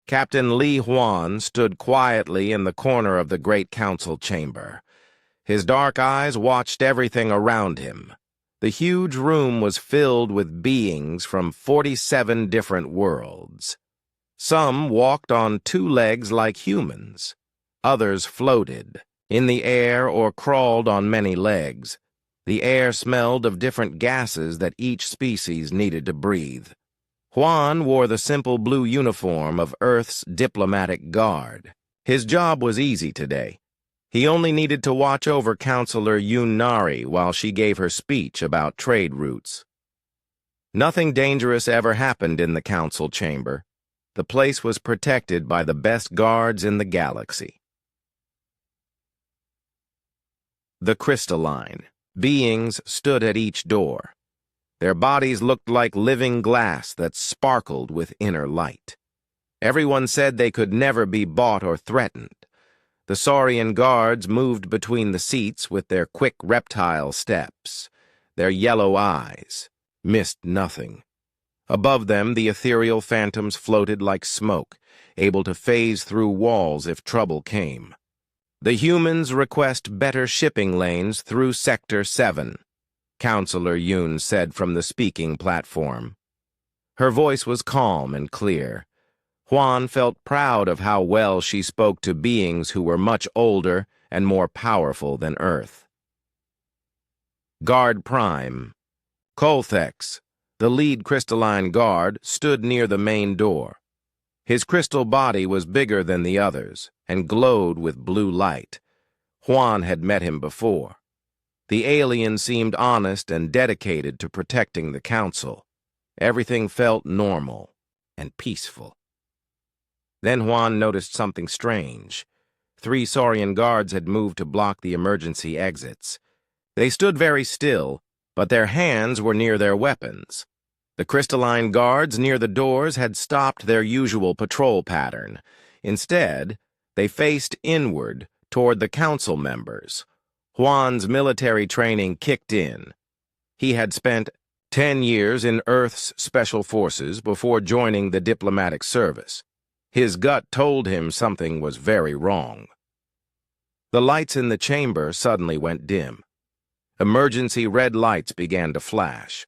Captain Li Huan stood quietly in the corner of the great council chamber. His dark eyes watched everything around him. The huge room was filled with beings from 47 different worlds. Some walked on two legs like humans. Others floated in the air or crawled on many legs. The air smelled of different gases that each species needed to breathe. Huan wore the simple blue uniform of Earth's diplomatic guard. His job was easy today. He only needed to watch over Counselor Yun Nari while she gave her speech about trade routes. Nothing dangerous ever happened in the council chamber. The place was protected by the best guards in the galaxy. The crystalline beings stood at each door. Their bodies looked like living glass that sparkled with inner light. Everyone said they could never be bought or threatened. The Saurian guards moved between the seats with their quick reptile steps. Their yellow eyes missed nothing. Above them, the ethereal phantoms floated like smoke, able to phase through walls if trouble came. The humans request better shipping lanes through Sector 7. Counselor Yun said from the speaking platform. Her voice was calm and clear. Huan felt proud of how well she spoke to beings who were much older and more powerful than Earth. Guard Prime. Colthex, the lead crystalline guard, stood near the main door. His crystal body was bigger than the others and glowed with blue light. Huan had met him before. The alien seemed honest and dedicated to protecting the council. Everything felt normal and peaceful. Then Huan noticed something strange. 3 Saurian guards had moved to block the emergency exits. They stood very still, but their hands were near their weapons. The crystalline guards near the doors had stopped their usual patrol pattern. Instead, they faced inward toward the council members. Huan's military training kicked in. He had spent 10 years in Earth's special forces before joining the diplomatic service. His gut told him something was very wrong. The lights in the chamber suddenly went dim. Emergency red lights began to flash.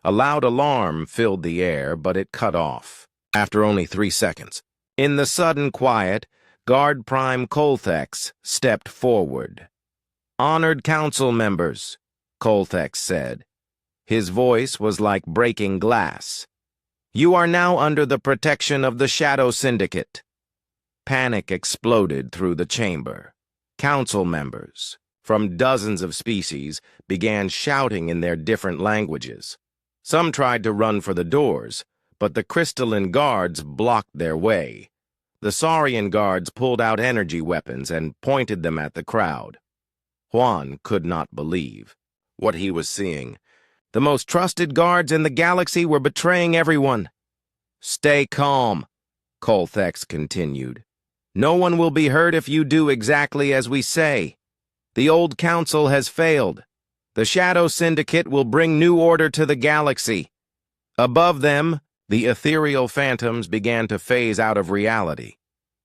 A loud alarm filled the air, but it cut off after only 3 seconds. In the sudden quiet, Guard Prime Colthex stepped forward. "Honored council members," Colthex said. His voice was like breaking glass. "You are now under the protection of the Shadow Syndicate." Panic exploded through the chamber. Council members, from dozens of species, began shouting in their different languages. Some tried to run for the doors, but the crystalline guards blocked their way. The Saurian guards pulled out energy weapons and pointed them at the crowd. Huan could not believe what he was seeing. The most trusted guards in the galaxy were betraying everyone. "Stay calm," Colthex continued. "No one will be hurt if you do exactly as we say. The old council has failed. The Shadow Syndicate will bring new order to the galaxy." Above them, the ethereal phantoms began to phase out of reality.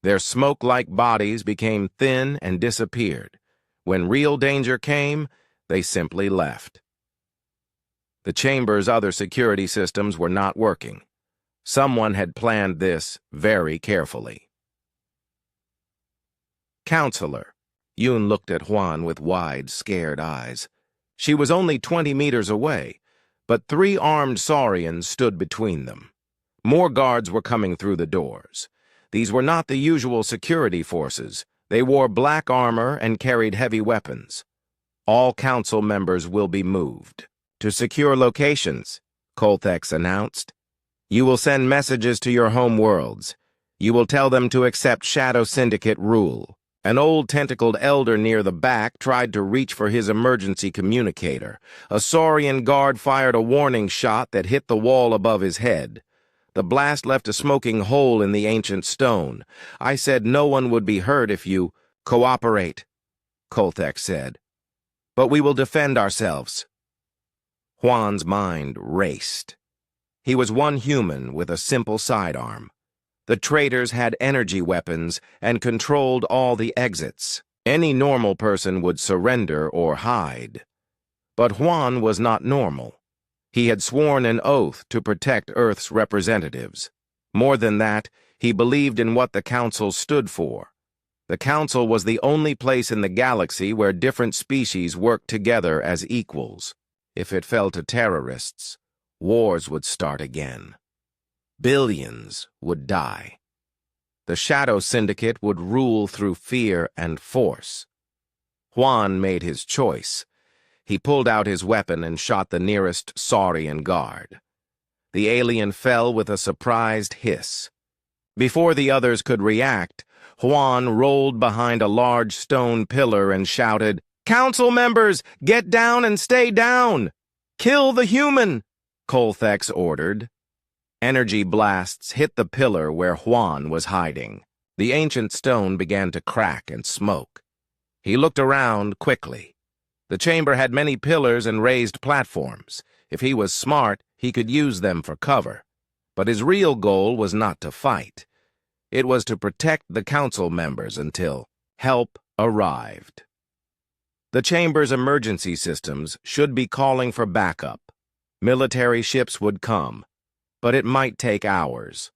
Their smoke-like bodies became thin and disappeared. When real danger came, they simply left. The chamber's other security systems were not working. Someone had planned this very carefully. Counselor. Yun looked at Huan with wide, scared eyes. She was only 20 meters away, but 3 armed Saurians stood between them. More guards were coming through the doors. These were not the usual security forces. They wore black armor and carried heavy weapons. "All council members will be moved to secure locations," Colthex announced. "You will send messages to your home worlds. You will tell them to accept Shadow Syndicate rule." An old tentacled elder near the back tried to reach for his emergency communicator. A Saurian guard fired a warning shot that hit the wall above his head. The blast left a smoking hole in the ancient stone. "I said no one would be hurt if you cooperate," Colthex said. "But we will defend ourselves." Huan's mind raced. He was one human with a simple sidearm. The traitors had energy weapons and controlled all the exits. Any normal person would surrender or hide. But Juan was not normal. He had sworn an oath to protect Earth's representatives. More than that, he believed in what the Council stood for. The Council was the only place in the galaxy where different species worked together as equals. If it fell to terrorists, wars would start again. Billions would die. The Shadow Syndicate would rule through fear and force. Juan made his choice. He pulled out his weapon and shot the nearest Saurian guard. The alien fell with a surprised hiss. Before the others could react, Juan rolled behind a large stone pillar and shouted, "Council members, get down and stay down! Kill the human!" Colthex ordered. Energy blasts hit the pillar where Juan was hiding. The ancient stone began to crack and smoke. He looked around quickly. The chamber had many pillars and raised platforms. If he was smart, he could use them for cover. But his real goal was not to fight. It was to protect the council members until help arrived. The chamber's emergency systems should be calling for backup. Military ships would come, but it might take hours.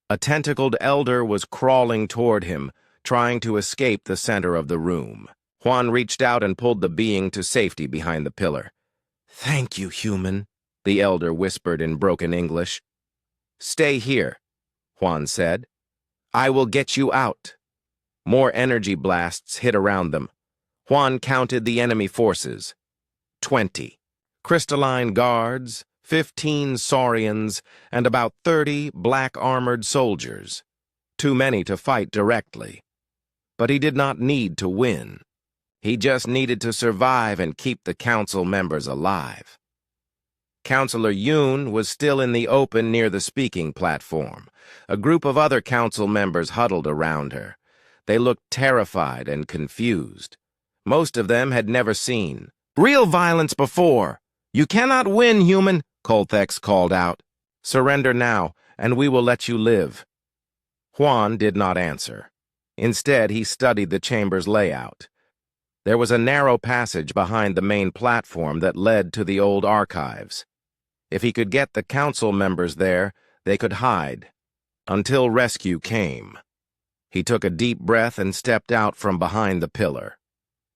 A tentacled elder was crawling toward him, trying to escape the center of the room. Juan reached out and pulled the being to safety behind the pillar. "Thank you, human," the elder whispered in broken English. "Stay here," Juan said. "I will get you out." More energy blasts hit around them. Juan counted the enemy forces. 20. Crystalline guards, 15 Saurians, and about 30 black-armored soldiers. Too many to fight directly. But he did not need to win. He just needed to survive and keep the council members alive. Councilor Yoon was still in the open near the speaking platform. A group of other council members huddled around her. They looked terrified and confused. Most of them had never seen real violence before. "You cannot win, human," Colthex called out. "Surrender now, and we will let you live." Juan did not answer. Instead, he studied the chamber's layout. There was a narrow passage behind the main platform that led to the old archives. If he could get the council members there, they could hide, until rescue came. He took a deep breath and stepped out from behind the pillar.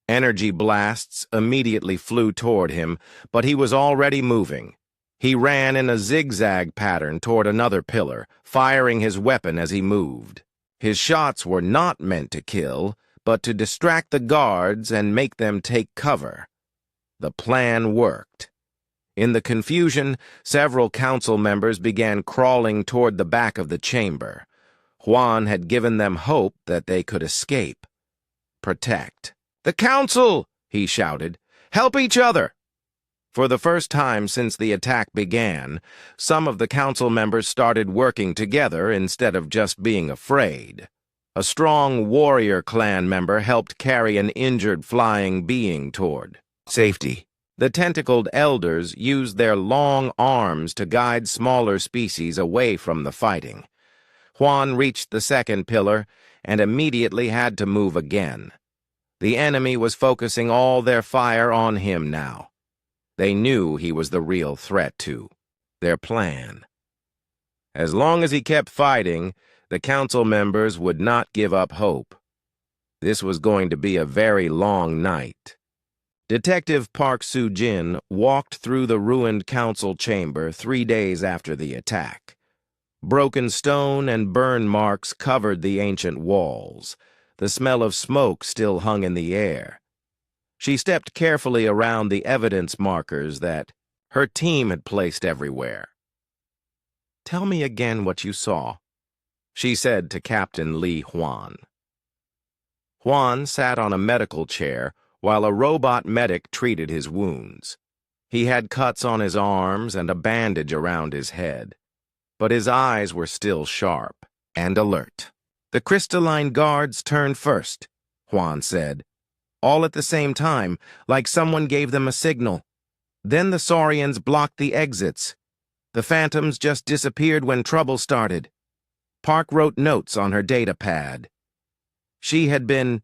Energy blasts immediately flew toward him, but he was already moving. He ran in a zigzag pattern toward another pillar, firing his weapon as he moved. His shots were not meant to kill, but to distract the guards and make them take cover. The plan worked. In the confusion, several council members began crawling toward the back of the chamber. Juan had given them hope that they could escape. Protect. "The council!" he shouted. "Help each other!" For the first time since the attack began, some of the council members started working together instead of just being afraid. A strong warrior clan member helped carry an injured flying being toward safety. The tentacled elders used their long arms to guide smaller species away from the fighting. Juan reached the second pillar and immediately had to move again. The enemy was focusing all their fire on him now. They knew he was the real threat to their plan. As long as he kept fighting, the council members would not give up hope. This was going to be a very long night. Detective Park Soo-jin walked through the ruined council chamber 3 days after the attack. Broken stone and burn marks covered the ancient walls. The smell of smoke still hung in the air. She stepped carefully around the evidence markers that her team had placed everywhere. "Tell me again what you saw," she said to Captain Li Huan. Juan sat on a medical chair while a robot medic treated his wounds. He had cuts on his arms and a bandage around his head, but his eyes were still sharp and alert. "The crystalline guards turned first," Juan said, "all at the same time, like someone gave them a signal. Then the Saurians blocked the exits. The phantoms just disappeared when trouble started." Park wrote notes on her data pad. She had been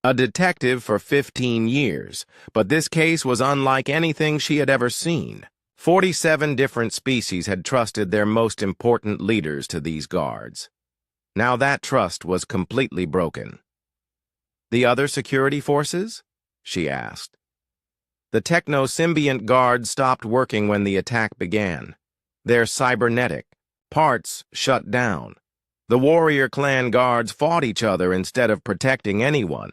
a detective for 15 years, but this case was unlike anything she had ever seen. 47 different species had trusted their most important leaders to these guards. Now that trust was completely broken. "The other security forces?" she asked. "The techno-symbiont guards stopped working when the attack began. They're cybernetic. Parts shut down. The warrior clan guards fought each other instead of protecting anyone.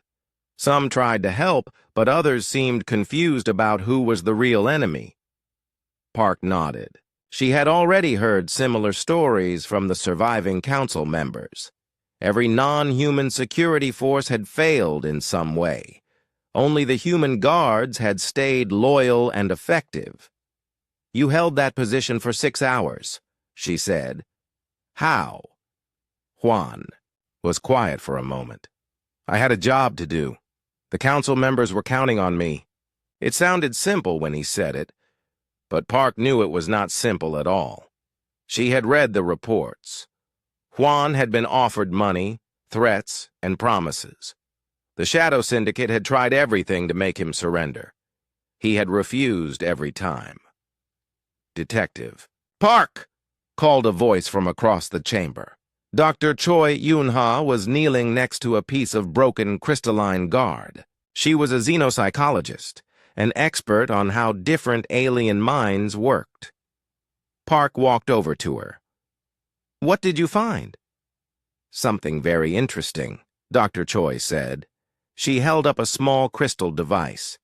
Some tried to help, but others seemed confused about who was the real enemy." Park nodded. She had already heard similar stories from the surviving council members. Every non-human security force had failed in some way. Only the human guards had stayed loyal and effective. "You held that position for 6 hours," she said. "How?" Juan was quiet for a moment. "I had a job to do. The council members were counting on me." It sounded simple when he said it, but Park knew it was not simple at all. She had read the reports. Juan had been offered money, threats, and promises. The Shadow Syndicate had tried everything to make him surrender. He had refused every time. "Detective." "Park!" called a voice from across the chamber. Dr. Choi Yun-ha was kneeling next to a piece of broken crystalline guard. She was a xenopsychologist, an expert on how different alien minds worked. Park walked over to her. "What did you find?" "Something very interesting," Dr. Choi said. She held up a small crystal device.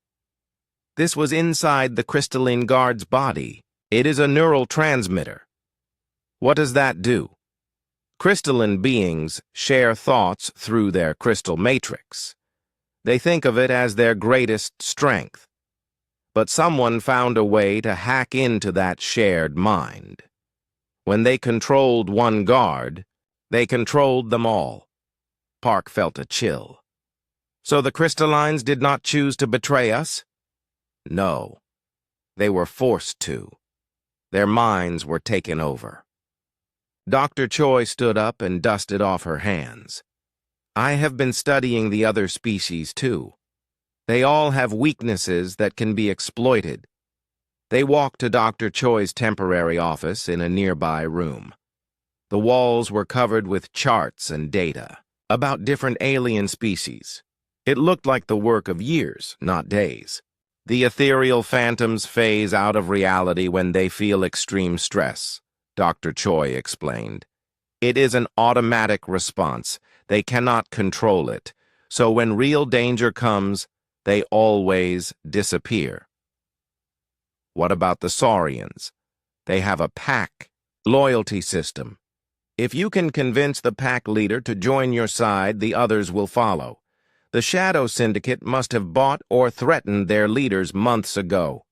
"This was inside the crystalline guard's body. It is a neural transmitter." "What does that do?" "Crystalline beings share thoughts through their crystal matrix. They think of it as their greatest strength. But someone found a way to hack into that shared mind. When they controlled one guard, they controlled them all." Park felt a chill. "So the crystallines did not choose to betray us?" "No. They were forced to. Their minds were taken over." Dr. Choi stood up and dusted off her hands. "I have been studying the other species, too. They all have weaknesses that can be exploited." They walked to Dr. Choi's temporary office in a nearby room. The walls were covered with charts and data about different alien species. It looked like the work of years, not days. "The ethereal phantoms phase out of reality when they feel extreme stress," Dr. Choi explained. "It is an automatic response. They cannot control it. So when real danger comes, they always disappear." "What about the Saurians? They have a pack loyalty system. If you can convince the pack leader to join your side, the others will follow. The Shadow Syndicate must have bought or threatened their leaders months ago."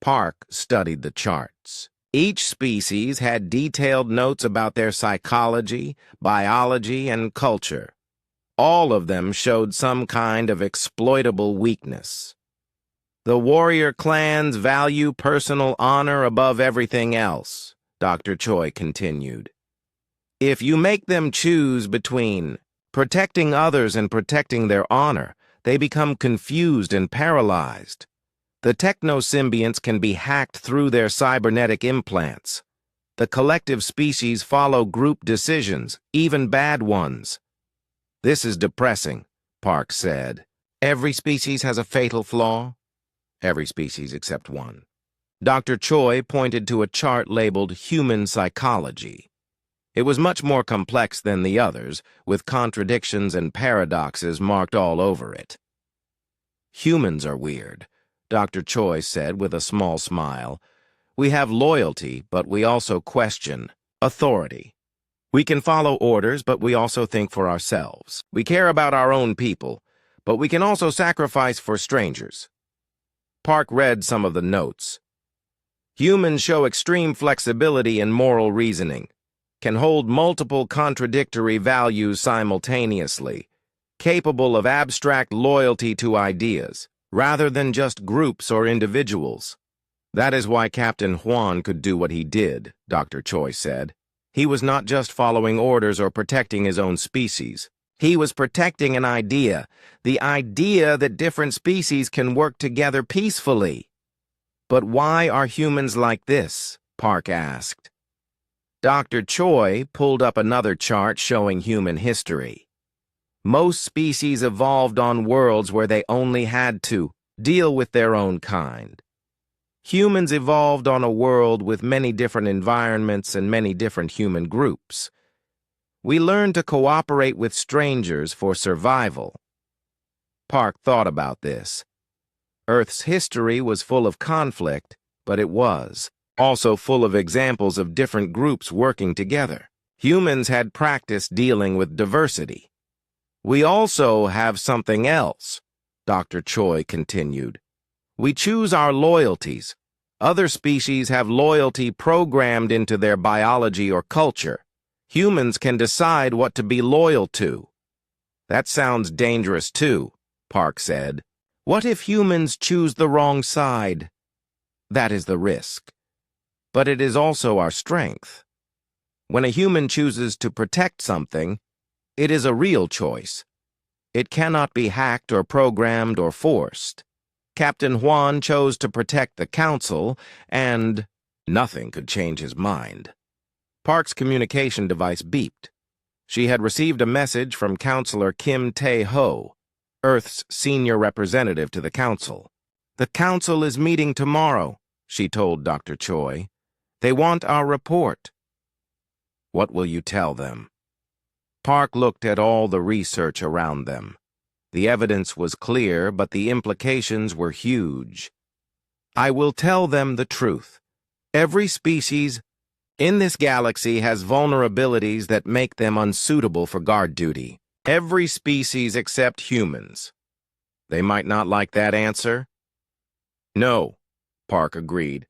Park studied the charts. Each species had detailed notes about their psychology, biology, and culture. All of them showed some kind of exploitable weakness. "The warrior clans value personal honor above everything else," Dr. Choi continued. "If you make them choose between protecting others and protecting their honor, they become confused and paralyzed. The technosymbionts can be hacked through their cybernetic implants. The collective species follow group decisions, even bad ones." "This is depressing," Park said. "Every species has a fatal flaw?" "Every species except one." Dr. Choi pointed to a chart labeled Human Psychology. It was much more complex than the others, with contradictions and paradoxes marked all over it. "Humans are weird," Dr. Choi said with a small smile. "We have loyalty, but we also question authority. We can follow orders, but we also think for ourselves. We care about our own people, but we can also sacrifice for strangers." Park read some of the notes. "Humans show extreme flexibility in moral reasoning, can hold multiple contradictory values simultaneously, capable of abstract loyalty to ideas, rather than just groups or individuals. That is why Captain Juan could do what he did," Dr. Choi said. He was not just following orders or protecting his own species. He was protecting an idea, the idea that different species can work together peacefully. But why are humans like this? Park asked. Dr. Choi pulled up another chart showing human history. Most species evolved on worlds where they only had to deal with their own kind. Humans evolved on a world with many different environments and many different human groups. We learned to cooperate with strangers for survival. Park thought about this. Earth's history was full of conflict, but it was also full of examples of different groups working together. Humans had practiced dealing with diversity. We also have something else, Dr. Choi continued. We choose our loyalties. Other species have loyalty programmed into their biology or culture. Humans can decide what to be loyal to. That sounds dangerous too, Park said. What if humans choose the wrong side? That is the risk. But it is also our strength. When a human chooses to protect something, it is a real choice. It cannot be hacked or programmed or forced. Captain Huan chose to protect the Council, and nothing could change his mind. Park's communication device beeped. She had received a message from Counselor Kim Tae-ho, Earth's senior representative to the Council. The Council is meeting tomorrow, she told Dr. Choi. They want our report. What will you tell them? Park looked at all the research around them. The evidence was clear, but the implications were huge. I will tell them the truth. Every species in this galaxy has vulnerabilities that make them unsuitable for guard duty. Every species except humans. They might not like that answer. No, Park agreed,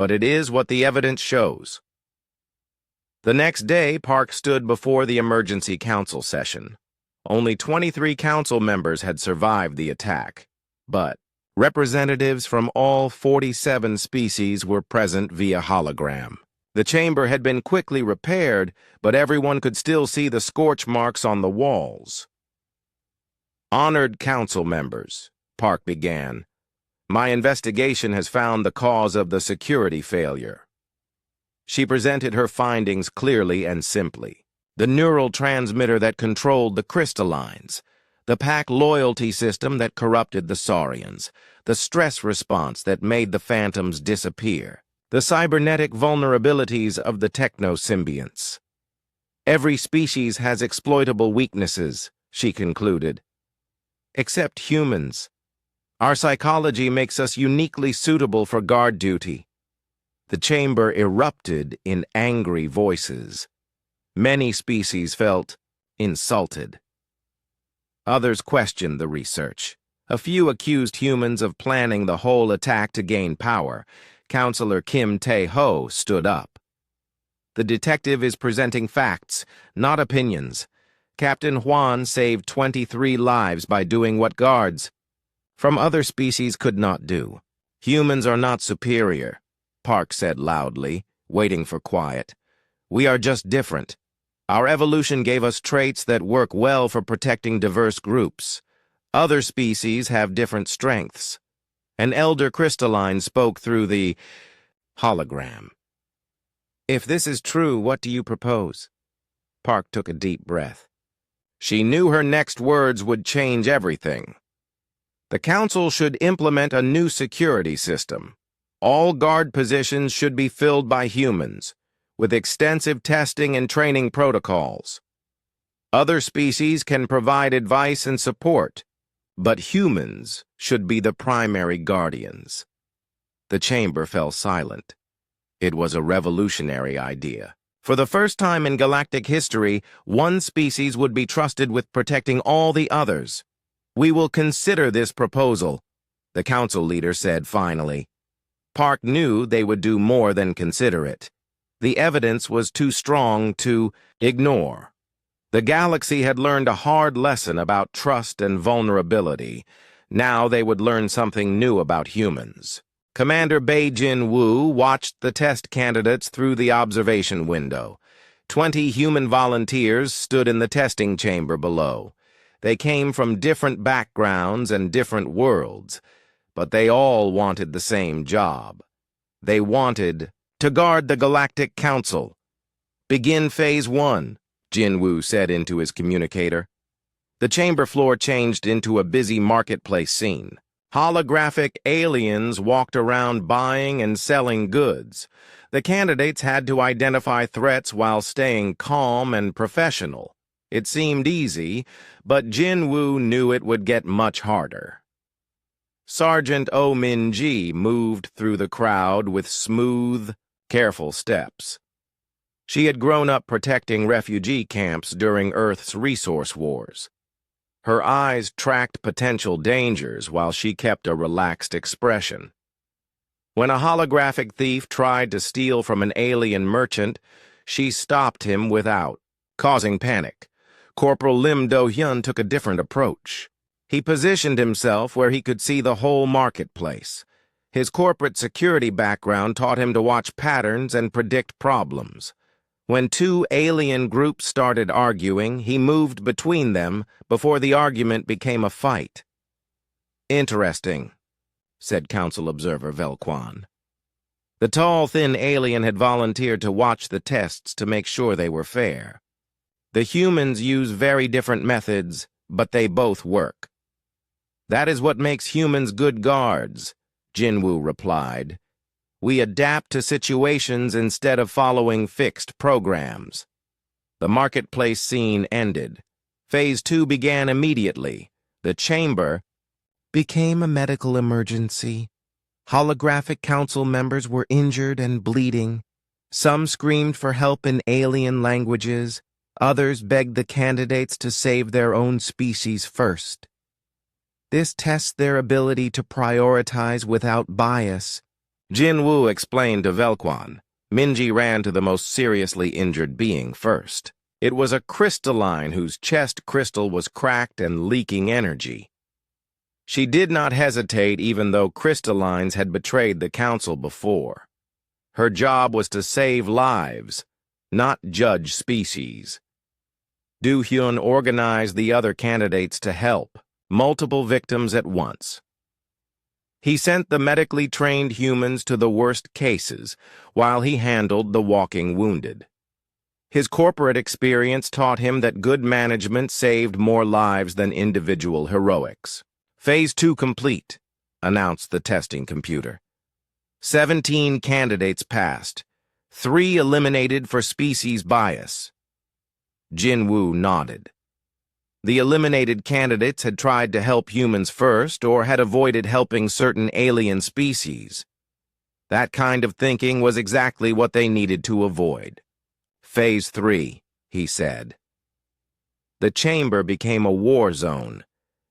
but it is what the evidence shows. The next day, Park stood before the emergency council session. Only 23 council members had survived the attack, but representatives from all 47 species were present via hologram. The chamber had been quickly repaired, but everyone could still see the scorch marks on the walls. Honored council members, Park began, my investigation has found the cause of the security failure. She presented her findings clearly and simply. The neural transmitter that controlled the crystallines, the pack loyalty system that corrupted the saurians, the stress response that made the phantoms disappear, the cybernetic vulnerabilities of the techno-symbionts. Every species has exploitable weaknesses, she concluded. Except humans. Our psychology makes us uniquely suitable for guard duty. The chamber erupted in angry voices. Many species felt insulted. Others questioned the research. A few accused humans of planning the whole attack to gain power. Counselor Kim Tae-ho stood up. The detective is presenting facts, not opinions. Captain Huan saved 23 lives by doing what guards from other species could not do. Humans are not superior, Park said loudly, waiting for quiet. We are just different. Our evolution gave us traits that work well for protecting diverse groups. Other species have different strengths. An elder crystalline spoke through the hologram. If this is true, what do you propose? Park took a deep breath. She knew her next words would change everything. The Council should implement a new security system. All guard positions should be filled by humans, with extensive testing and training protocols. Other species can provide advice and support, but humans should be the primary guardians. The chamber fell silent. It was a revolutionary idea. For the first time in galactic history, one species would be trusted with protecting all the others. We will consider this proposal, the council leader said finally. Park knew they would do more than consider it. The evidence was too strong to ignore. The galaxy had learned a hard lesson about trust and vulnerability. Now they would learn something new about humans. Commander Beijin Wu watched the test candidates through the observation window. 20 human volunteers stood in the testing chamber below. They came from different backgrounds and different worlds, but they all wanted the same job. They wanted to guard the Galactic Council. "Begin Phase 1, Jinwoo said into his communicator. The chamber floor changed into a busy marketplace scene. Holographic aliens walked around buying and selling goods. The candidates had to identify threats while staying calm and professional. It seemed easy, but Jinwoo knew it would get much harder. Sergeant Oh Min-ji moved through the crowd with smooth, careful steps. She had grown up protecting refugee camps during Earth's resource wars. Her eyes tracked potential dangers while she kept a relaxed expression. When a holographic thief tried to steal from an alien merchant, she stopped him without causing panic. Corporal Lim Do-hyun took a different approach. He positioned himself where he could see the whole marketplace. His corporate security background taught him to watch patterns and predict problems. When two alien groups started arguing, he moved between them before the argument became a fight. "Interesting," said Council Observer Velquan. The tall, thin alien had volunteered to watch the tests to make sure they were fair. The humans use very different methods, but they both work. "That is what makes humans good guards," Jinwoo replied. "We adapt to situations instead of following fixed programs." The marketplace scene ended. Phase 2 began immediately. The chamber became a medical emergency. Holographic council members were injured and bleeding. Some screamed for help in alien languages. Others begged the candidates to save their own species first. This tests their ability to prioritize without bias. Jinwoo explained to Velquan. Minji ran to the most seriously injured being first. It was a crystalline whose chest crystal was cracked and leaking energy. She did not hesitate even though crystallines had betrayed the council before. Her job was to save lives, not judge species. Do-hyun organized the other candidates to help, multiple victims at once. He sent the medically trained humans to the worst cases, while he handled the walking wounded. His corporate experience taught him that good management saved more lives than individual heroics. "Phase 2 complete," announced the testing computer. 17 candidates passed, 3 eliminated for species bias. Jinwoo nodded. The eliminated candidates had tried to help humans first or had avoided helping certain alien species. That kind of thinking was exactly what they needed to avoid. "Phase 3, he said. The chamber became a war zone.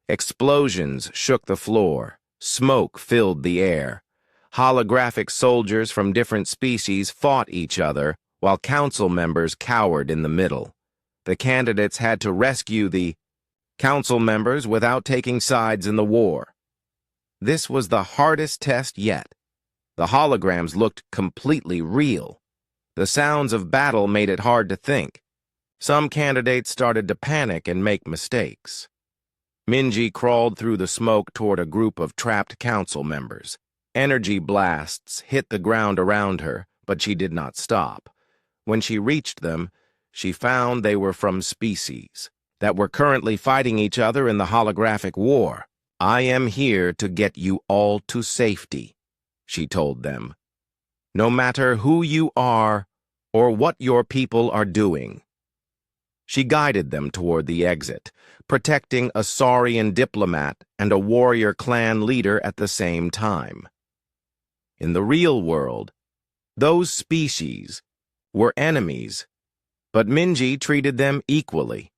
Explosions shook the floor. Smoke filled the air. Holographic soldiers from different species fought each other, while council members cowered in the middle. The candidates had to rescue the council members without taking sides in the war. This was the hardest test yet. The holograms looked completely real. The sounds of battle made it hard to think. Some candidates started to panic and make mistakes. Minji crawled through the smoke toward a group of trapped council members. Energy blasts hit the ground around her, but she did not stop. When she reached them, she found they were from species that were currently fighting each other in the holographic war. "I am here to get you all to safety," she told them. "No matter who you are or what your people are doing." She guided them toward the exit, protecting a Saurian diplomat and a warrior clan leader at the same time. In the real world, those species were enemies, but Minji treated them equally.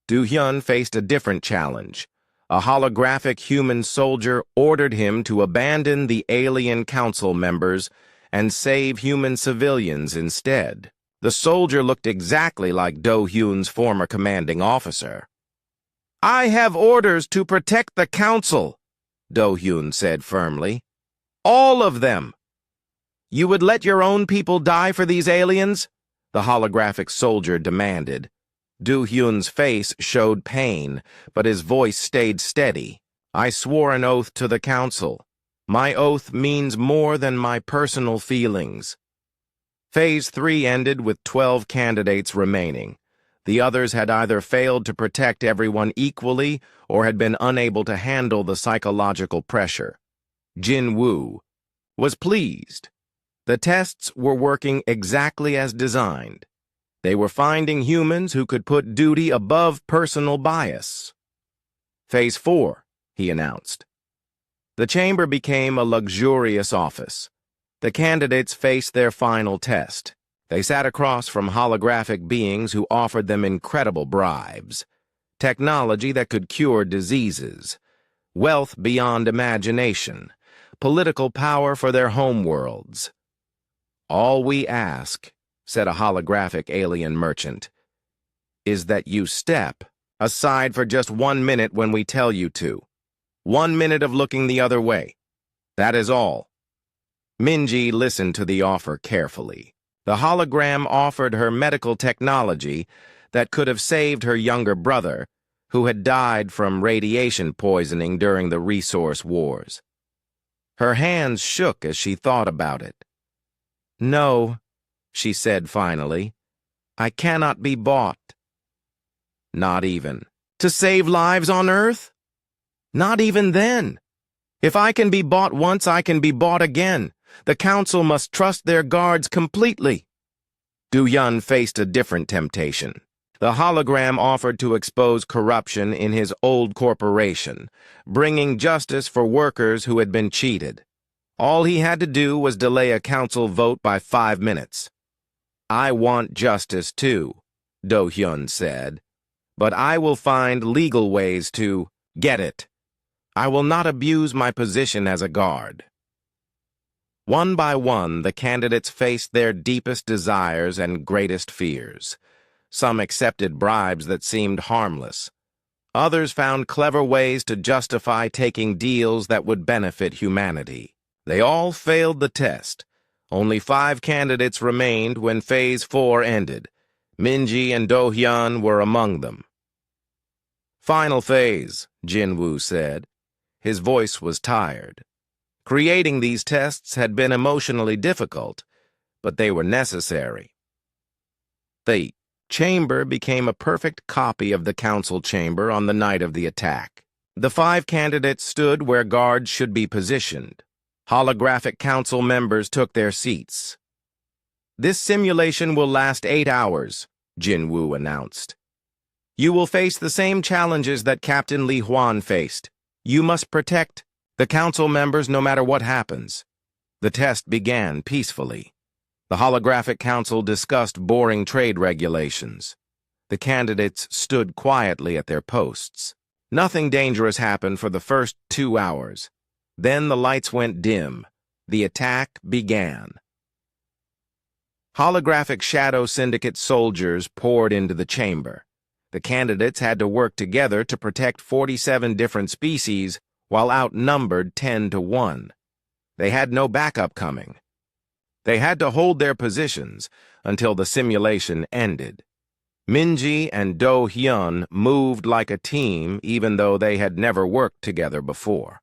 Do-hyun faced a different challenge. A holographic human soldier ordered him to abandon the alien council members and save human civilians instead. The soldier looked exactly like Do-hyun's former commanding officer. "I have orders to protect the council," Do-hyun said firmly. "All of them. You would let your own people die for these aliens? the holographic soldier demanded. Do-hyun's face showed pain, but his voice stayed steady. I swore an oath to the council. My oath means more than my personal feelings. Phase 3 ended with 12 candidates remaining. The others had either failed to protect everyone equally or had been unable to handle the psychological pressure. Jin-woo was pleased. The tests were working exactly as designed. They were finding humans who could put duty above personal bias. Phase 4, he announced. The chamber became a luxurious office. The candidates faced their final test. They sat across from holographic beings who offered them incredible bribes, technology that could cure diseases, wealth beyond imagination, political power for their homeworlds. All we ask, said a holographic alien merchant, is that you step aside for just 1 minute when we tell you to. 1 minute of looking the other way. That is all. Minji listened to the offer carefully. The hologram offered her medical technology that could have saved her younger brother, who had died from radiation poisoning during the resource wars. Her hands shook as she thought about it. No, she said finally, I cannot be bought. Not even. To save lives on Earth? Not even then. If I can be bought once, I can be bought again. The council must trust their guards completely. Do-hyun faced a different temptation. The hologram offered to expose corruption in his old corporation, bringing justice for workers who had been cheated. All he had to do was delay a council vote by 5 minutes. I want justice too, Do-hyun said, but I will find legal ways to get it. I will not abuse my position as a guard. One by one, the candidates faced their deepest desires and greatest fears. Some accepted bribes that seemed harmless. Others found clever ways to justify taking deals that would benefit humanity. They all failed the test. Only 5 candidates remained when Phase 4 ended. Minji and Do-hyun were among them. Final phase, Jin-woo said. His voice was tired. Creating these tests had been emotionally difficult, but they were necessary. The chamber became a perfect copy of the council chamber on the night of the attack. The 5 candidates stood where guards should be positioned. Holographic council members took their seats. This simulation will last 8 hours, Jin-woo announced. You will face the same challenges that Captain Li Huan faced. You must protect the council members no matter what happens. The test began peacefully. The holographic council discussed boring trade regulations. The candidates stood quietly at their posts. Nothing dangerous happened for the first 2 hours. Then the lights went dim. The attack began. Holographic Shadow Syndicate soldiers poured into the chamber. The candidates had to work together to protect 47 different species while outnumbered 10 to 1. They had no backup coming. They had to hold their positions until the simulation ended. Minji and Do-hyun moved like a team even though they had never worked together before.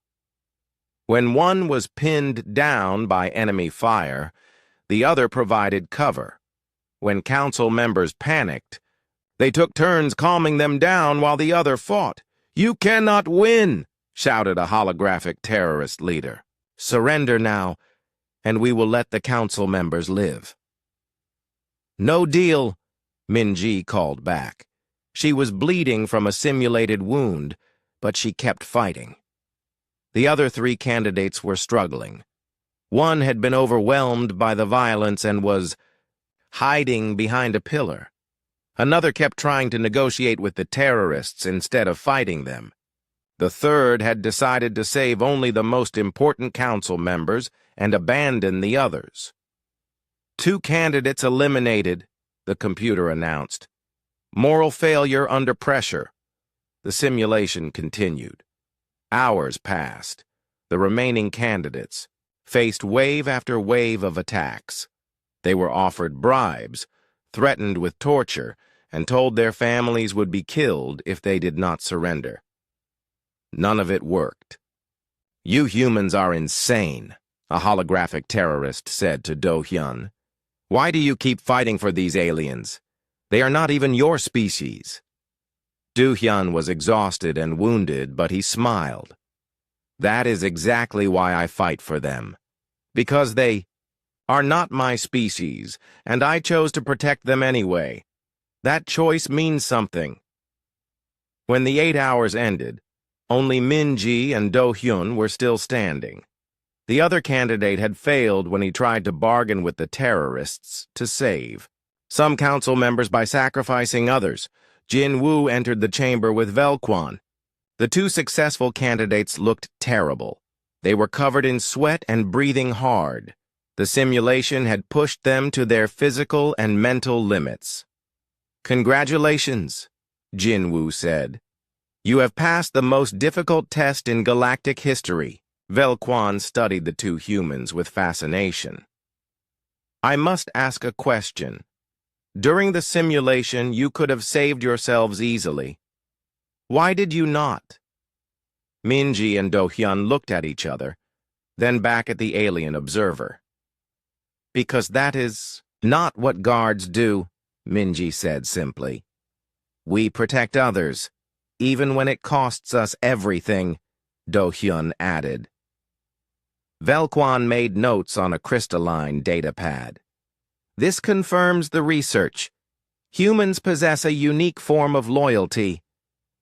When one was pinned down by enemy fire, the other provided cover. When council members panicked, they took turns calming them down while the other fought. You cannot win, shouted a holographic terrorist leader. Surrender now, and we will let the council members live. No deal, Minji called back. She was bleeding from a simulated wound, but she kept fighting. The other 3 candidates were struggling. One had been overwhelmed by the violence and was hiding behind a pillar. Another kept trying to negotiate with the terrorists instead of fighting them. The third had decided to save only the most important council members and abandon the others. 2 candidates eliminated, the computer announced. Moral failure under pressure. The simulation continued. Hours passed. The remaining candidates faced wave after wave of attacks. They were offered bribes, threatened with torture, and told their families would be killed if they did not surrender. None of it worked. "You humans are insane," a holographic terrorist said to Do-hyun. "Why do you keep fighting for these aliens? They are not even your species." Do-hyun was exhausted and wounded, but he smiled. "That is exactly why I fight for them. Because they are not my species, and I chose to protect them anyway. That choice means something." When the 8 hours ended, only Min-ji and Do-hyun were still standing. The other candidate had failed when he tried to bargain with the terrorists to save some council members by sacrificing others. Jin-woo entered the chamber with Velquan. The two successful candidates looked terrible. They were covered in sweat and breathing hard. The simulation had pushed them to their physical and mental limits. "Congratulations," Jin-woo said. "You have passed the most difficult test in galactic history." Velquan studied the two humans with fascination. "I must ask a question. During the simulation, you could have saved yourselves easily. Why did you not?" Min-ji and Do-hyun looked at each other, then back at the alien observer. "Because that is not what guards do," Min-ji said simply. "We protect others, even when it costs us everything," Do-hyun added. Velquan made notes on a crystalline datapad. "This confirms the research. Humans possess a unique form of loyalty.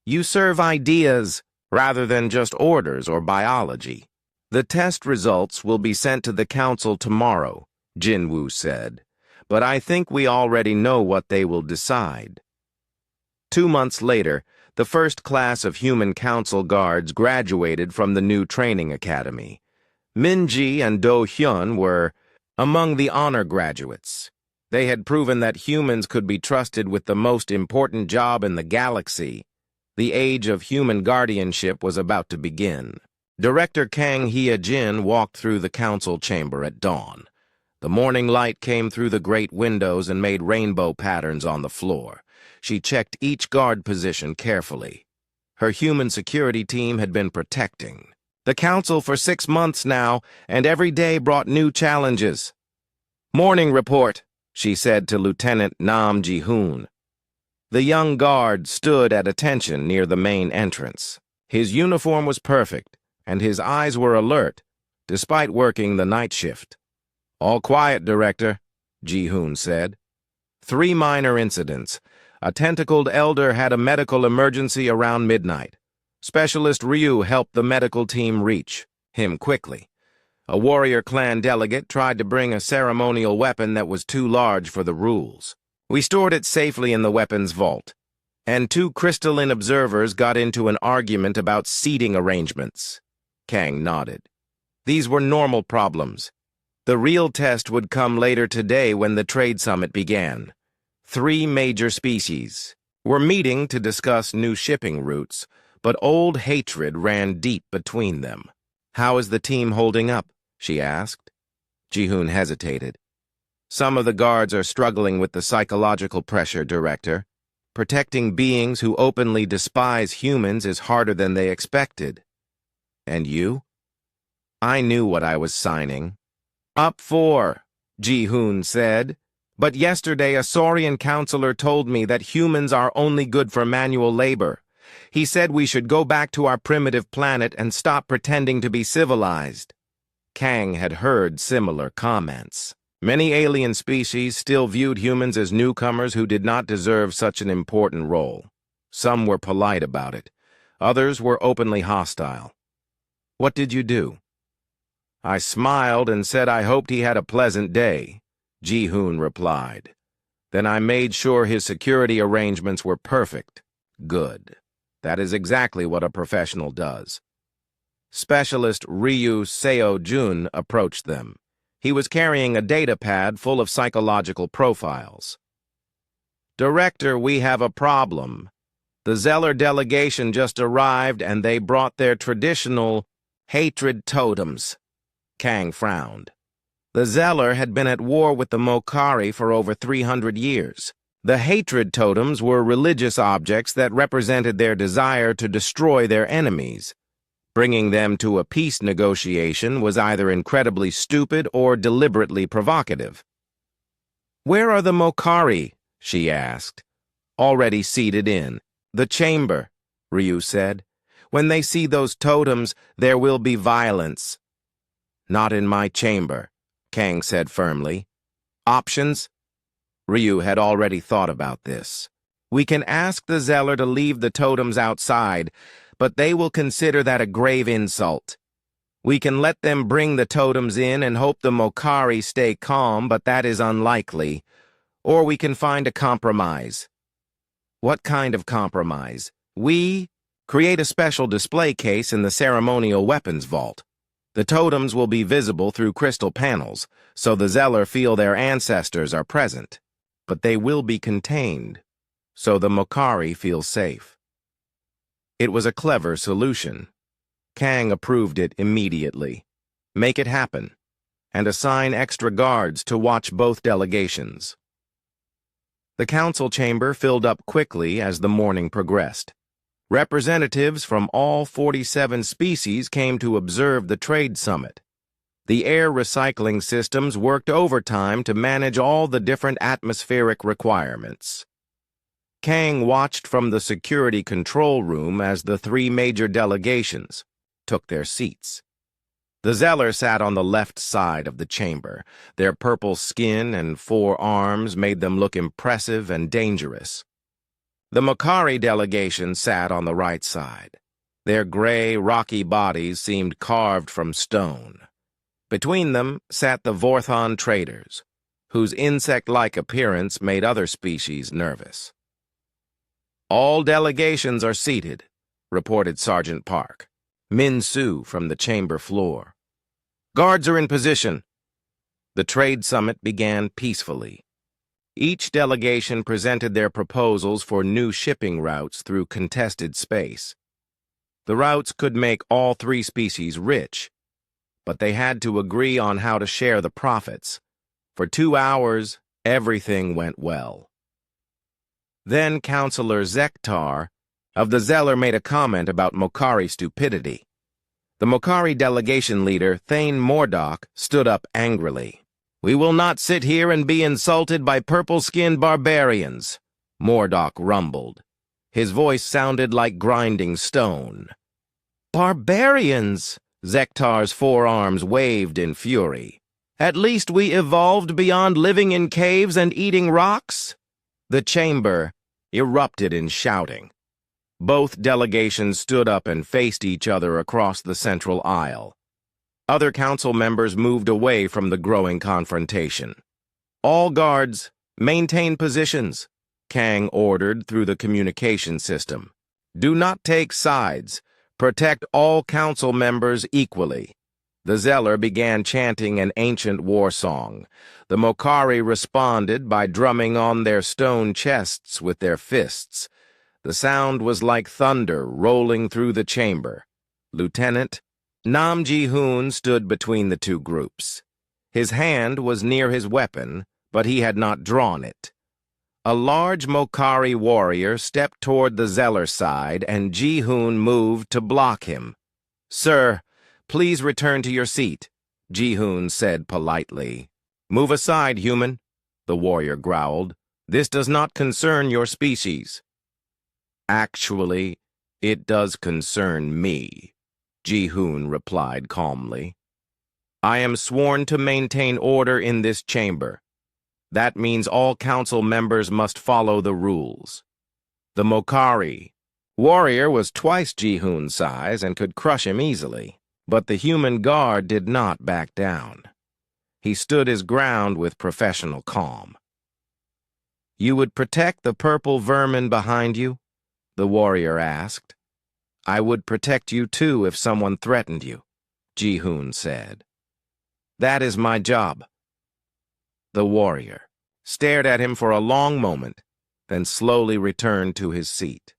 You serve ideas rather than just orders or biology. The test results will be sent to the council tomorrow," Jin-woo said, "but I think we already know what they will decide." 2 months later, the first class of human council guards graduated from the new training academy. Min-ji and Do-hyun were among the honor graduates. They had proven that humans could be trusted with the most important job in the galaxy. The age of human guardianship was about to begin. Director Kang Hye-jin walked through the council chamber at dawn. The morning light came through the great windows and made rainbow patterns on the floor. She checked each guard position carefully. Her human security team had been protecting the council for 6 months now, and every day brought new challenges. "Morning report," she said to Lieutenant Nam Ji-hoon. The young guard stood at attention near the main entrance. His uniform was perfect, and his eyes were alert, despite working the night shift. "All quiet, Director," Ji-hoon said. 3 minor incidents. A tentacled elder had a medical emergency around midnight. Specialist Ryu helped the medical team reach him quickly. A warrior clan delegate tried to bring a ceremonial weapon that was too large for the rules. We stored it safely in the weapons vault. And 2 crystalline observers got into an argument about seating arrangements. Kang nodded. These were normal problems. The real test would come later today when the trade summit began. 3 major species were meeting to discuss new shipping routes, but old hatred ran deep between them. "How is the team holding up?" she asked. Ji-hoon hesitated. "Some of the guards are struggling with the psychological pressure, Director. Protecting beings who openly despise humans is harder than they expected." "And you?" "I knew what I was signing." "Up for," Ji-hoon said. "But yesterday a Saurian counselor told me that humans are only good for manual labor. He said we should go back to our primitive planet and stop pretending to be civilized." Kang had heard similar comments. Many alien species still viewed humans as newcomers who did not deserve such an important role. Some were polite about it. Others were openly hostile. "What did you do?" "I smiled and said I hoped he had a pleasant day," Ji-hoon replied. "Then I made sure his security arrangements were perfect." "Good. That is exactly what a professional does." Specialist Ryu Seo-jun approached them. He was carrying a data pad full of psychological profiles. "Director, we have a problem. The Zeller delegation just arrived and they brought their traditional hatred totems." Kang frowned. The Zeller had been at war with the Mokari for over 300 years. The hatred totems were religious objects that represented their desire to destroy their enemies. Bringing them to a peace negotiation was either incredibly stupid or deliberately provocative. "Where are the Mokari?" she asked. "Already seated in the chamber," Ryu said. "When they see those totems, there will be violence." "Not in my chamber," Kang said firmly. "Options?" Ryu had already thought about this. "We can ask the Zeller to leave the totems outside, but they will consider that a grave insult. We can let them bring the totems in and hope the Mokari stay calm, but that is unlikely. Or we can find a compromise." "What kind of compromise?" "We create a special display case in the ceremonial weapons vault. The totems will be visible through crystal panels, so the Zeller feel their ancestors are present. But they will be contained, so the Mokari feel safe." It was a clever solution. Kang approved it immediately. Make it happen, and assign extra guards to watch both delegations. The council chamber filled up quickly as the morning progressed. Representatives from all 47 species came to observe the trade summit. The air recycling systems worked overtime to manage all the different atmospheric requirements. Kang watched from the security control room as the 3 major delegations took their seats. The Zeller sat on the left side of the chamber. Their purple skin and 4 arms made them look impressive and dangerous. The Mokari delegation sat on the right side. Their gray, rocky bodies seemed carved from stone. Between them sat the Vorthon traders, whose insect-like appearance made other species nervous. "All delegations are seated," reported Sergeant Park. Min Su from the chamber floor. "Guards are in position." The trade summit began peacefully. Each delegation presented their proposals for new shipping routes through contested space. The routes could make all 3 species rich, but they had to agree on how to share the profits. For 2 hours, everything went well. Then Counselor Zektar of the Zeller made a comment about Mokari stupidity. The Mokari delegation leader, Thane Mordock, stood up angrily. "We will not sit here and be insulted by purple-skinned barbarians," Mordock rumbled. His voice sounded like grinding stone. "Barbarians!" Zektar's forearms waved in fury. "At least we evolved beyond living in caves and eating rocks?" The chamber erupted in shouting. Both delegations stood up and faced each other across the central aisle. Other council members moved away from the growing confrontation. "All guards, maintain positions," Kang ordered through the communication system. "Do not take sides. Protect all council members equally." The Zeller began chanting an ancient war song. The Mokari responded by drumming on their stone chests with their fists. The sound was like thunder rolling through the chamber. Lieutenant Nam Ji-hoon stood between the 2 groups. His hand was near his weapon, but he had not drawn it. A large Mokari warrior stepped toward the Zeller side, and Ji-hoon moved to block him. "Sir, please return to your seat," Ji-hoon said politely. "Move aside, human," the warrior growled. "This does not concern your species." "Actually, it does concern me," Ji-hoon replied calmly. "I am sworn to maintain order in this chamber. That means all council members must follow the rules." The Mokari warrior was twice Ji-hoon's size and could crush him easily, but the human guard did not back down. He stood his ground with professional calm. "You would protect the purple vermin behind you?" the warrior asked. "I would protect you too if someone threatened you," Ji-hoon said. "That is my job." The warrior stared at him for a long moment, then slowly returned to his seat.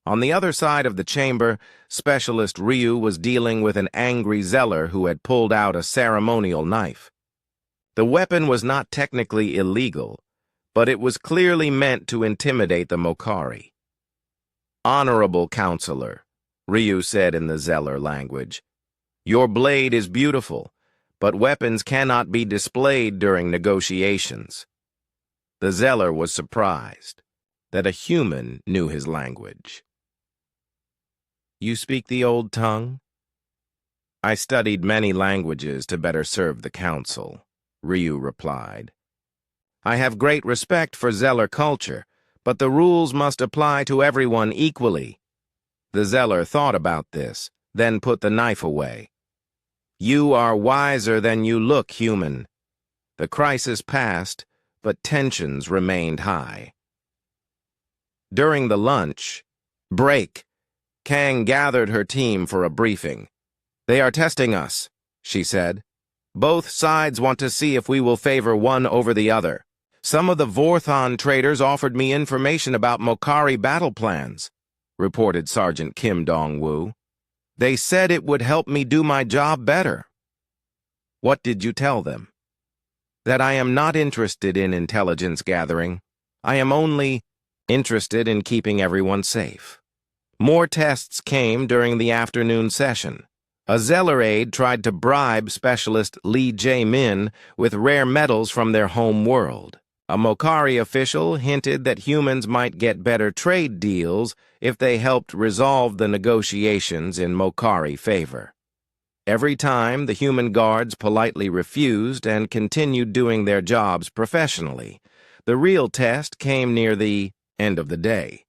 On the other side of the chamber, Specialist Ryu was dealing with an angry Zeller who had pulled out a ceremonial knife. The weapon was not technically illegal, but it was clearly meant to intimidate the Mokari. "Honorable Counselor," Ryu said in the Zeller language, "your blade is beautiful, but weapons cannot be displayed during negotiations." The Zeller was surprised that a human knew his language. "You speak the old tongue?" "I studied many languages to better serve the Council," Ryu replied. "I have great respect for Zeller culture, but the rules must apply to everyone equally." The Zeller thought about this, then put the knife away. "You are wiser than you look, human." The crisis passed, but tensions remained high. During the lunch break, Kang gathered her team for a briefing. "They are testing us," she said. "Both sides want to see if we will favor one over the other. Some of the Vorthon traders offered me information about Mokari battle plans," reported Sergeant Kim Dong-woo. "They said it would help me do my job better." "What did you tell them?" "That I am not interested in intelligence gathering. I am only interested in keeping everyone safe." More tests came during the afternoon session. A Zeller aide tried to bribe Specialist Lee Jae-min with rare metals from their home world. A Mokari official hinted that humans might get better trade deals if they helped resolve the negotiations in Mokari favor. Every time, the human guards politely refused and continued doing their jobs professionally. The real test came near the end of the day.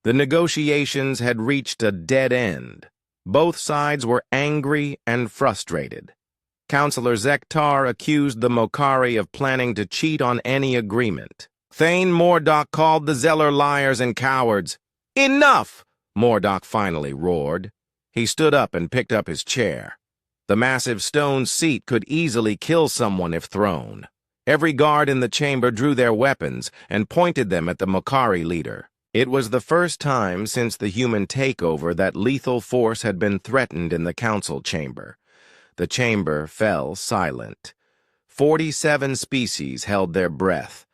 The negotiations had reached a dead end. Both sides were angry and frustrated. Counselor Zektar accused the Mokari of planning to cheat on any agreement. Thane Mordock called the Zeller liars and cowards. "Enough!" Mordock finally roared. He stood up and picked up his chair. The massive stone seat could easily kill someone if thrown. Every guard in the chamber drew their weapons and pointed them at the Mokari leader. It was the first time since the human takeover that lethal force had been threatened in the council chamber. The chamber fell silent. 47 species held their breath.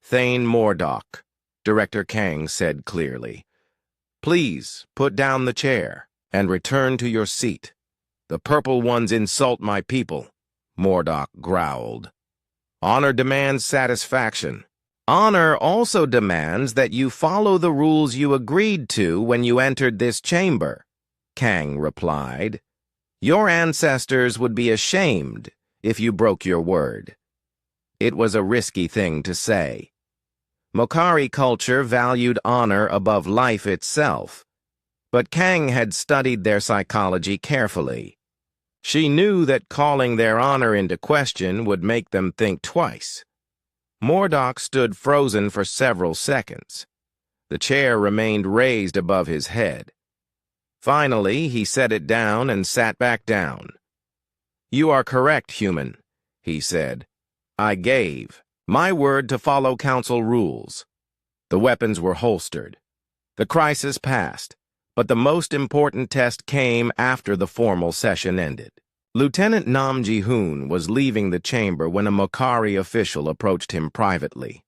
"Thane Mordock," Director Kang said clearly, "please put down the chair and return to your seat." "The purple ones insult my people," Mordock growled. "Honor demands satisfaction." "Honor also demands that you follow the rules you agreed to when you entered this chamber," Kang replied. "Your ancestors would be ashamed if you broke your word." It was a risky thing to say. Mokari culture valued honor above life itself, but Kang had studied their psychology carefully. She knew that calling their honor into question would make them think twice. Mordock stood frozen for several seconds. The chair remained raised above his head. Finally, he set it down and sat back down. "You are correct, human," he said. "I gave my word to follow council rules." The weapons were holstered. The crisis passed, but the most important test came after the formal session ended. Lieutenant Nam Ji-hoon was leaving the chamber when a Mokari official approached him privately.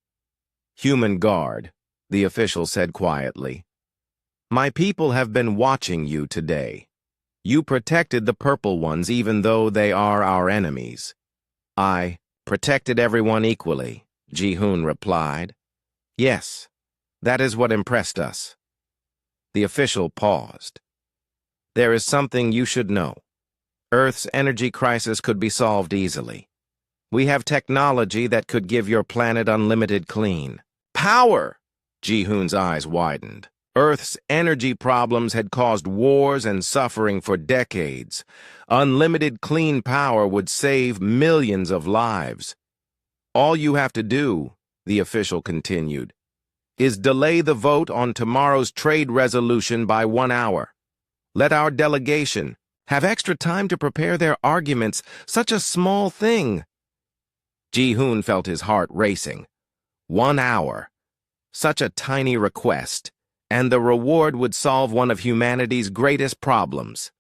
"Human guard," the official said quietly. "My people have been watching you today. You protected the purple ones even though they are our enemies." "I protected everyone equally," Ji-hoon replied. "Yes, that is what impressed us." The official paused. "There is something you should know. Earth's energy crisis could be solved easily. We have technology that could give your planet unlimited clean power." Ji-hoon's eyes widened. Earth's energy problems had caused wars and suffering for decades. Unlimited clean power would save millions of lives. "All you have to do," the official continued, "is delay the vote on tomorrow's trade resolution by 1 hour. Let our delegation have extra time to prepare their arguments. Such a small thing." Ji-hoon felt his heart racing. 1 hour. Such a tiny request, and the reward would solve one of humanity's greatest problems.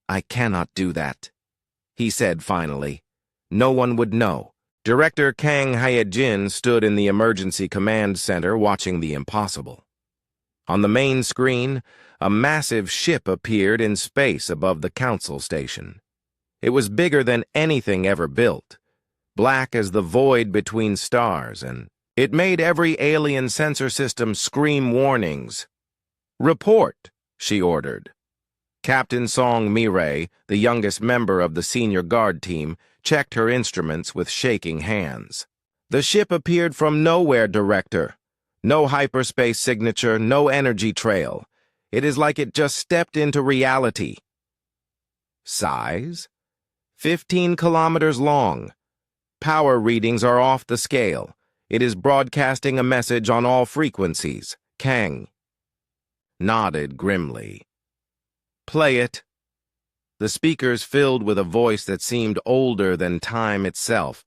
"I cannot do that," he said finally. "No one would know. Director Kang Hyejin stood in the emergency command center watching the impossible. On the main screen, a massive ship appeared in space above the council station. It was bigger than anything ever built, black as the void between stars, and it made every alien sensor system scream warnings. "Report," she ordered. Captain Song Mi-rae, the youngest member of the senior guard team, checked her instruments with shaking hands. "The ship appeared from nowhere, Director. No hyperspace signature, no energy trail. It is like it just stepped into reality." "Size? 15 kilometers long. Power readings are off the scale. It is broadcasting a message on all frequencies." Kang nodded grimly. "Play it." The speakers filled with a voice that seemed older than time itself.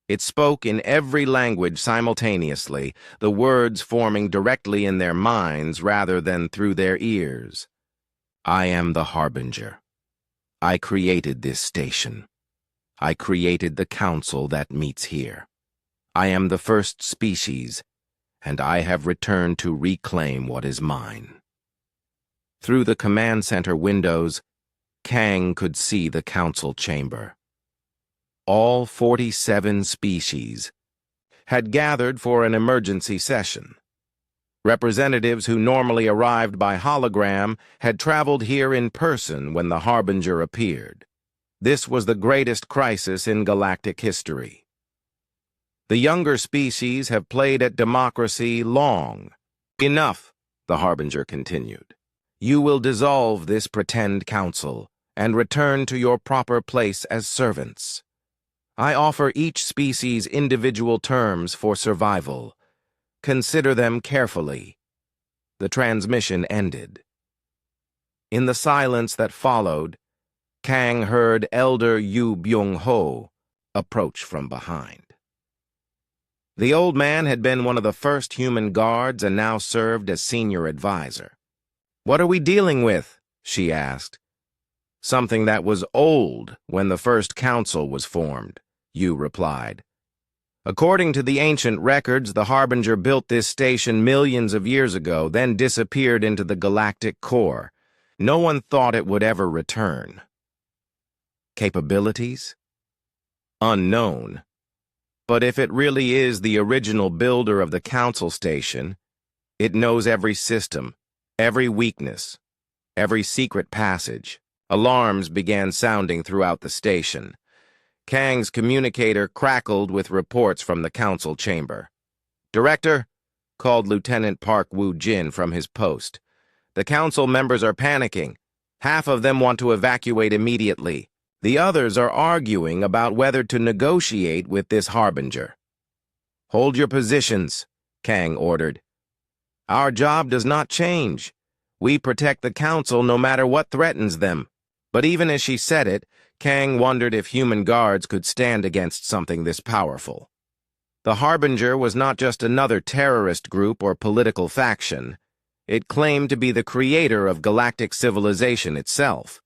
It spoke in every language simultaneously, the words forming directly in their minds rather than through their ears. "I am the Harbinger. I created this station. I created the council that meets here. I am the first species, and I have returned to reclaim what is mine." Through the command center windows, Kang could see the council chamber. All 47 species had gathered for an emergency session. Representatives who normally arrived by hologram had traveled here in person when the Harbinger appeared. This was the greatest crisis in galactic history. "The younger species have played at democracy long." "Enough," the Harbinger continued. "You will dissolve this pretend council and return to your proper place as servants. I offer each species individual terms for survival. Consider them carefully." The transmission ended. In the silence that followed, Kang heard Elder Yu Byung-ho approach from behind. The old man had been one of the first human guards and now served as senior advisor. "What are we dealing with?" she asked. "Something that was old when the first council was formed," Yu replied. "According to the ancient records, the Harbinger built this station millions of years ago, then disappeared into the galactic core. No one thought it would ever return." "Capabilities?" "Unknown. But if it really is the original builder of the council station, it knows every system, every weakness, every secret passage." Alarms began sounding throughout the station. Kang's communicator crackled with reports from the council chamber. "Director," called Lieutenant Park Woo-jin from his post. "The council members are panicking. Half of them want to evacuate immediately. The others are arguing about whether to negotiate with this Harbinger." "Hold your positions," Kang ordered. "Our job does not change. We protect the council no matter what threatens them." But even as she said it, Kang wondered if human guards could stand against something this powerful. The Harbinger was not just another terrorist group or political faction. It claimed to be the creator of galactic civilization itself.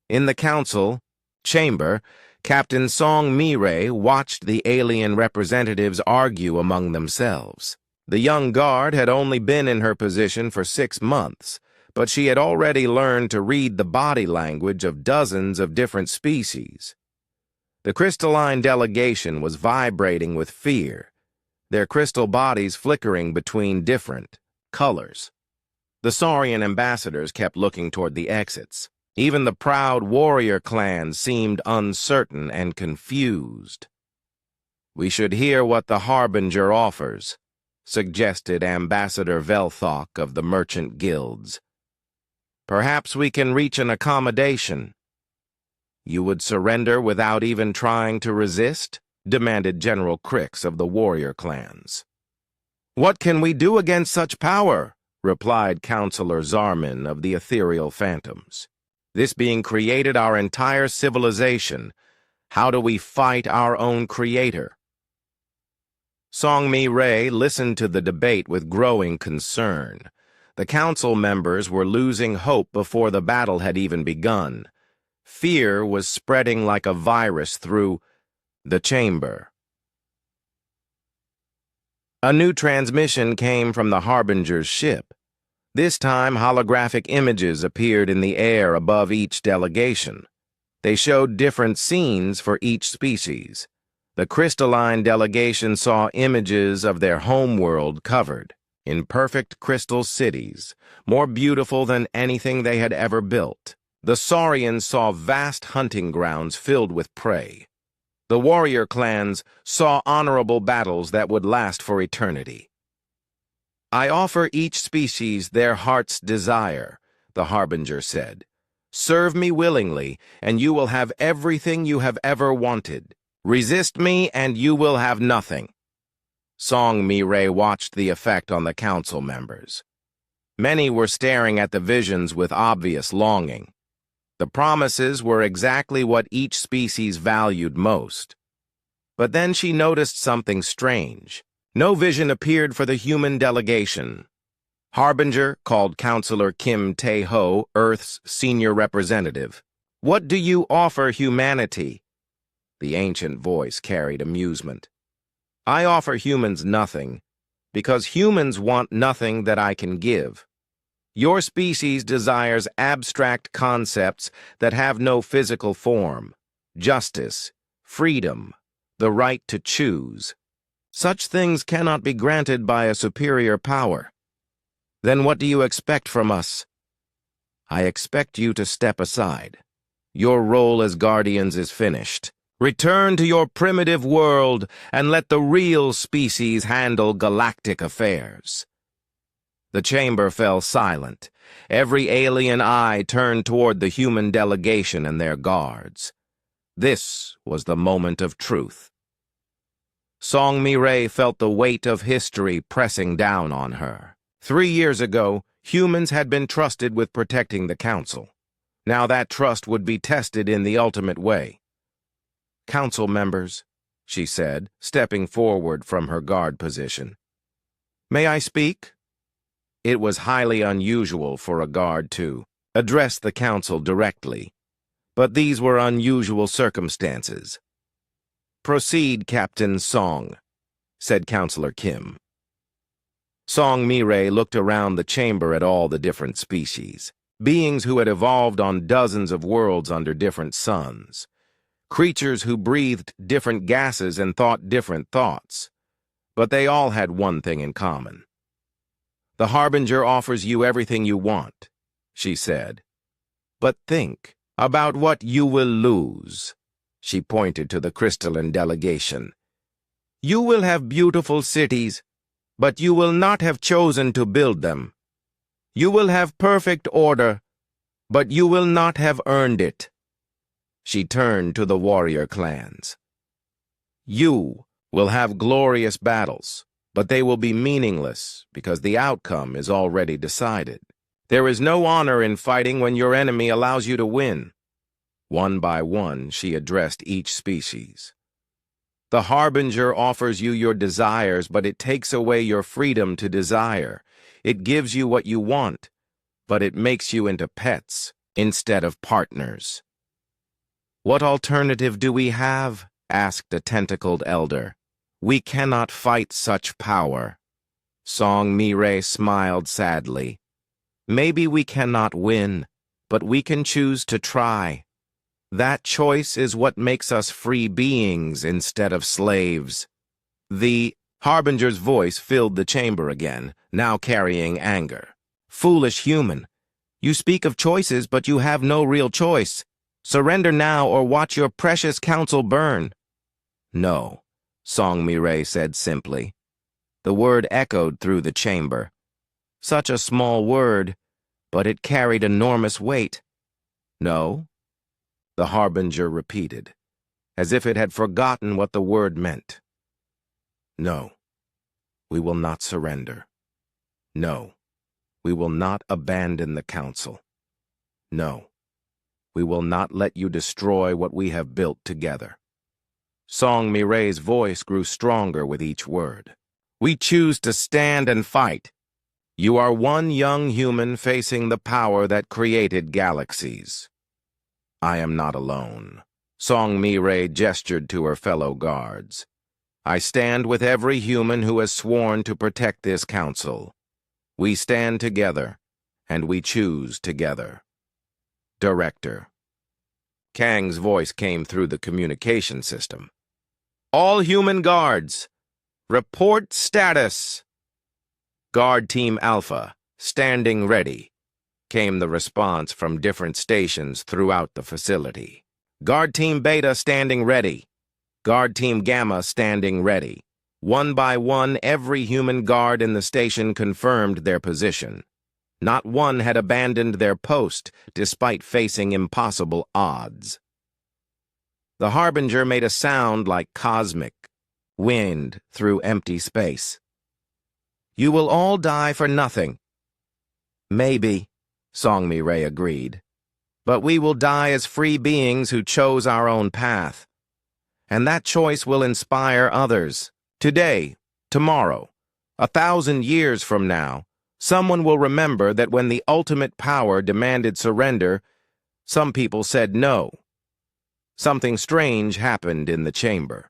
In the council chamber, Captain Song Mi-rae watched the alien representatives argue among themselves. The young guard had only been in her position for 6 months, but she had already learned to read the body language of dozens of different species. The crystalline delegation was vibrating with fear, their crystal bodies flickering between different colors. The Saurian ambassadors kept looking toward the exits. Even the proud warrior clans seemed uncertain and confused. "We should hear what the Harbinger offers," suggested Ambassador Velthok of the merchant guilds. "Perhaps we can reach an accommodation." "You would surrender without even trying to resist?" demanded General Crix of the warrior clans. "What can we do against such power?" replied Counselor Zarmin of the ethereal phantoms. "This being created our entire civilization. How do we fight our own creator?" Song Mi-rae listened to the debate with growing concern. The council members were losing hope before the battle had even begun. Fear was spreading like a virus through The chamber. A new transmission came from the Harbinger's ship. This time, holographic images appeared in the air above each delegation. They showed different scenes for each species. The crystalline delegation saw images of their homeworld covered in perfect crystal cities, more beautiful than anything they had ever built. The Saurians saw vast hunting grounds filled with prey. The warrior clans saw honorable battles that would last for eternity. I offer each species their heart's desire, the Harbinger said. Serve me willingly, and you will have everything you have ever wanted. Resist me, and you will have nothing. Song Mi-Ray watched the effect on the council members. Many were staring at the visions with obvious longing. The promises were exactly what each species valued most. But then she noticed something strange. No vision appeared for the human delegation. Harbinger called Counselor Kim Tae-ho, Earth's senior representative. What do you offer humanity? The ancient voice carried amusement. I offer humans nothing, because humans want nothing that I can give. Your species desires abstract concepts that have no physical form. Justice, freedom, the right to choose. Such things cannot be granted by a superior power. Then what do you expect from us? I expect you to step aside. Your role as guardians is finished. Return to your primitive world and let the real species handle galactic affairs. The chamber fell silent. Every alien eye turned toward the human delegation and their guards. This was the moment of truth. Song Mi-Ray felt the weight of history pressing down on her. 3 years ago, humans had been trusted with protecting the council. Now that trust would be tested in the ultimate way. Council members, she said, stepping forward from her guard position. May I speak? It was highly unusual for a guard to address the council directly, but these were unusual circumstances. Proceed, Captain Song, said Counselor Kim. Song Mi-Ray looked around the chamber at all the different species, beings who had evolved on dozens of worlds under different suns, creatures who breathed different gases and thought different thoughts, but they all had one thing in common. The Harbinger offers you everything you want, she said. But think about what you will lose. She pointed to the crystalline delegation. You will have beautiful cities, but you will not have chosen to build them. You will have perfect order, but you will not have earned it. She turned to the warrior clans. You will have glorious battles, but they will be meaningless because the outcome is already decided. There is no honor in fighting when your enemy allows you to win. One by one, she addressed each species. The Harbinger offers you your desires, but it takes away your freedom to desire. It gives you what you want, but it makes you into pets instead of partners. What alternative do we have? Asked a tentacled elder. We cannot fight such power. Song Mi-Ray smiled sadly. Maybe we cannot win, but we can choose to try. That choice is what makes us free beings instead of slaves. The Harbinger's voice filled the chamber again, now carrying anger. Foolish human. You speak of choices, but you have no real choice. Surrender now or watch your precious council burn. No, Song Mi-Ray said simply. The word echoed through the chamber. Such a small word, but it carried enormous weight. No, the Harbinger repeated, as if it had forgotten what the word meant. No, we will not surrender. No, we will not abandon the council. No, we will not let you destroy what we have built together. Song Mi-Ray's voice grew stronger with each word. We choose to stand and fight. You are one young human facing the power that created galaxies. I am not alone. Song Mi gestured to her fellow guards. I stand with every human who has sworn to protect this council. We stand together, and we choose together. Director. Kang's voice came through the communication system. All human guards, report status. Guard Team Alpha, standing ready, came the response from different stations throughout the facility. Guard Team Beta standing ready. Guard Team Gamma standing ready. One by one, every human guard in the station confirmed their position. Not one had abandoned their post, despite facing impossible odds. The Harbinger made a sound like cosmic wind through empty space. You will all die for nothing. Maybe, Song Mi agreed. But we will die as free beings who chose our own path. And that choice will inspire others. Today, tomorrow, 1,000 years from now, someone will remember that when the ultimate power demanded surrender, some people said no. Something strange happened in the chamber.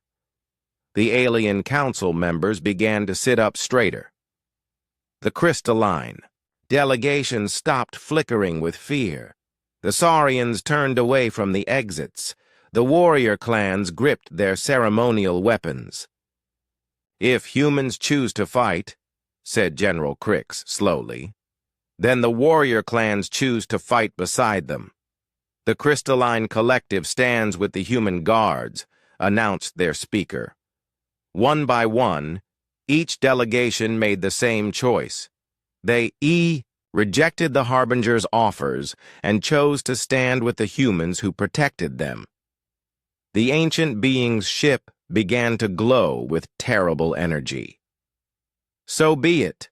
The alien council members began to sit up straighter. The crystalline delegation stopped flickering with fear. The Saurians turned away from the exits. The warrior clans gripped their ceremonial weapons. If humans choose to fight, said General Crix slowly, then the warrior clans choose to fight beside them. The crystalline collective stands with the human guards, announced their speaker. One by one, each delegation made the same choice. They rejected the Harbinger's offers and chose to stand with the humans who protected them. The ancient being's ship began to glow with terrible energy. So be it.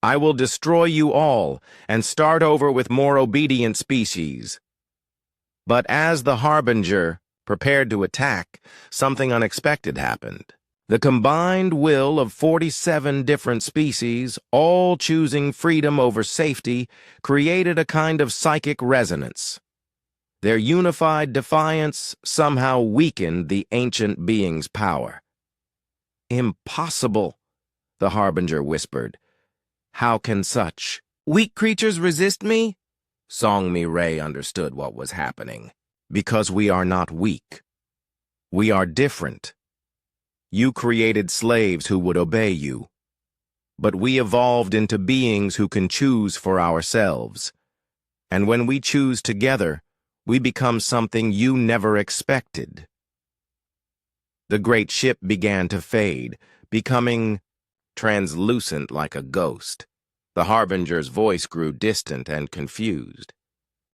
I will destroy you all and start over with more obedient species. But as the Harbinger prepared to attack, something unexpected happened. The combined will of 47 different species, all choosing freedom over safety, created a kind of psychic resonance. Their unified defiance somehow weakened the ancient being's power. Impossible, the Harbinger whispered. How can such weak creatures resist me? Song Mi understood what was happening. Because we are not weak. We are different. You created slaves who would obey you. But we evolved into beings who can choose for ourselves. And when we choose together, we become something you never expected. The great ship began to fade, becoming translucent like a ghost. The Harbinger's voice grew distant and confused.